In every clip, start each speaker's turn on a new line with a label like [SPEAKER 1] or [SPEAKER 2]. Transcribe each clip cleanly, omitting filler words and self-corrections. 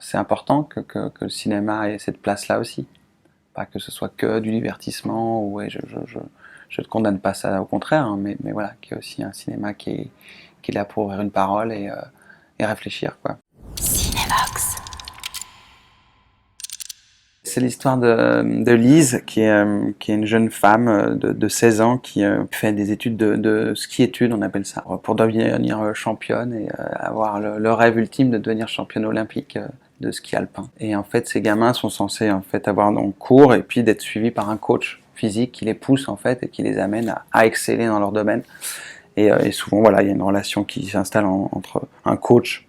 [SPEAKER 1] c'est important que le cinéma ait cette place-là aussi. Pas que ce soit que du divertissement, ou ouais, je ne condamne pas ça, au contraire, hein, mais voilà, qu'il y a aussi un cinéma qui est là pour ouvrir une parole et réfléchir, quoi. Cinévox. C'est l'histoire de Lise, qui est une jeune femme de 16 ans qui fait des études de ski-études, on appelle ça, pour devenir championne et avoir le rêve ultime de devenir championne olympique de ski alpin. Et en fait, ces gamins sont censés en fait avoir donc cours et puis d'être suivis par un coach physique qui les pousse en fait et qui les amène à exceller dans leur domaine. Et souvent, voilà, il y a une relation qui s'installe entre un coach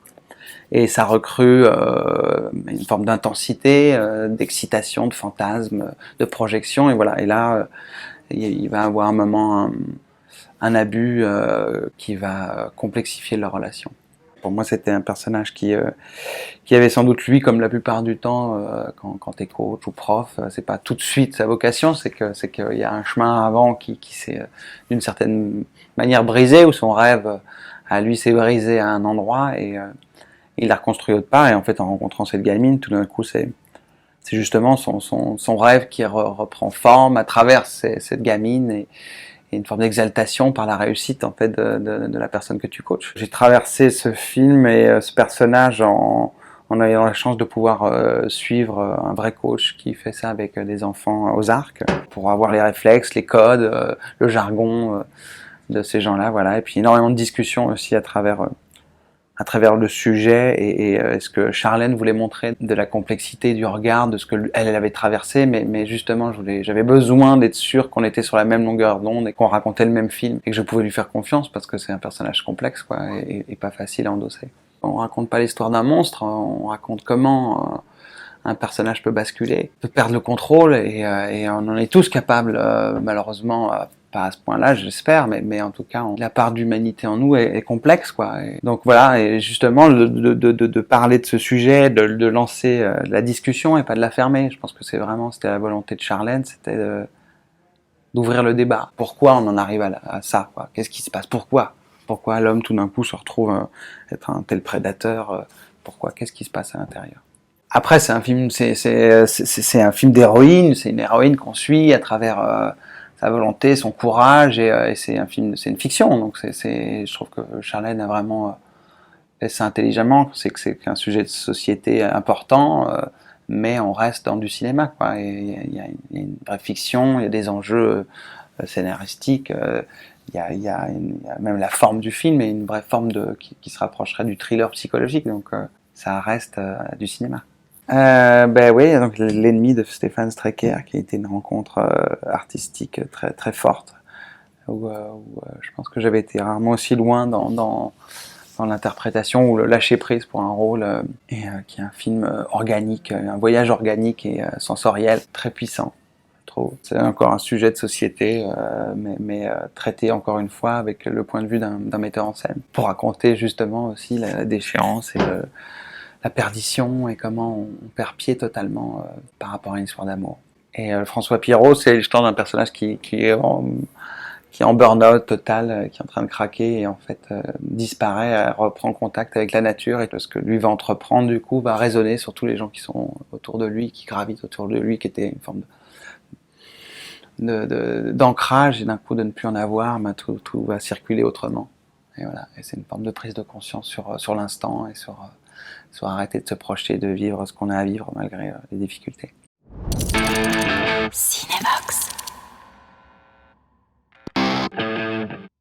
[SPEAKER 1] et sa recrue, une forme d'intensité, d'excitation, de fantasme, de projection. Et voilà. Et là, il va avoir un moment, un abus qui va complexifier leur relation. Pour moi, c'était un personnage qui avait sans doute, lui, comme la plupart du temps, quand t'es coach ou prof, c'est pas tout de suite sa vocation, c'est qu'il y a un chemin avant qui s'est d'une certaine manière brisé, où son rêve à lui s'est brisé à un endroit et il l'a reconstruit autre part. Et en fait, en rencontrant cette gamine, tout d'un coup, c'est justement son rêve qui reprend forme à travers cette gamine et une forme d'exaltation par la réussite en fait de la personne que tu coaches. J'ai traversé ce film et ce personnage en ayant la chance de pouvoir suivre un vrai coach qui fait ça avec des enfants aux arcs, pour avoir les réflexes, les codes, le jargon de ces gens-là, voilà. Et puis énormément de discussions aussi à travers le sujet et ce que Charlène voulait montrer de la complexité du regard, de ce que elle avait traversé, mais justement j'avais besoin d'être sûr qu'on était sur la même longueur d'onde et qu'on racontait le même film et que je pouvais lui faire confiance parce que c'est un personnage complexe, quoi, et pas facile à endosser. On raconte pas l'histoire d'un monstre, on raconte comment un personnage peut basculer, peut perdre le contrôle et on en est tous capables, malheureusement. Pas à ce point-là, j'espère, mais en tout cas, la part d'humanité en nous est complexe, quoi. Et donc voilà, et justement, de parler de ce sujet, de lancer la discussion et pas de la fermer. Je pense que c'était la volonté de Charlène, c'était d'ouvrir le débat. Pourquoi on en arrive à ça, quoi? Qu'est-ce qui se passe? Pourquoi l'homme tout d'un coup se retrouve être un tel prédateur? Pourquoi? Qu'est-ce qui se passe à l'intérieur? Après, c'est un film d'héroïne, c'est une héroïne qu'on suit à travers sa volonté, son courage, et c'est une fiction, donc je trouve que Charlène a vraiment fait ça intelligemment, c'est un sujet de société important, mais on reste dans du cinéma, quoi, et il y a une vraie fiction, il y a des enjeux scénaristiques, il y a même la forme du film est une vraie forme qui se rapprocherait du thriller psychologique, donc ça reste du cinéma. Ben oui, donc L'ennemi de Stéphane Strecker, qui a été une rencontre artistique très très forte, où je pense que j'avais été rarement aussi loin dans l'interprétation ou le lâcher prise pour un rôle, et qui est un film organique, un voyage organique et sensoriel très puissant, je trouve. C'est encore un sujet de société, mais traité encore une fois avec le point de vue d'un metteur en scène, pour raconter justement aussi la déchéance et la perdition et comment on perd pied totalement par rapport à une histoire d'amour. Et François Pirault, c'est l'histoire d'un personnage qui est en burn-out total, qui est en train de craquer et en fait disparaît, reprend contact avec la nature, et ce que lui va entreprendre du coup va résonner sur tous les gens qui sont autour de lui, qui gravitent autour de lui, qui était une forme d'ancrage, et d'un coup de ne plus en avoir, ben, tout va circuler autrement. Et voilà, et c'est une forme de prise de conscience sur l'instant et sur arrêter de se projeter, de vivre ce qu'on a à vivre malgré les difficultés. Cinévox.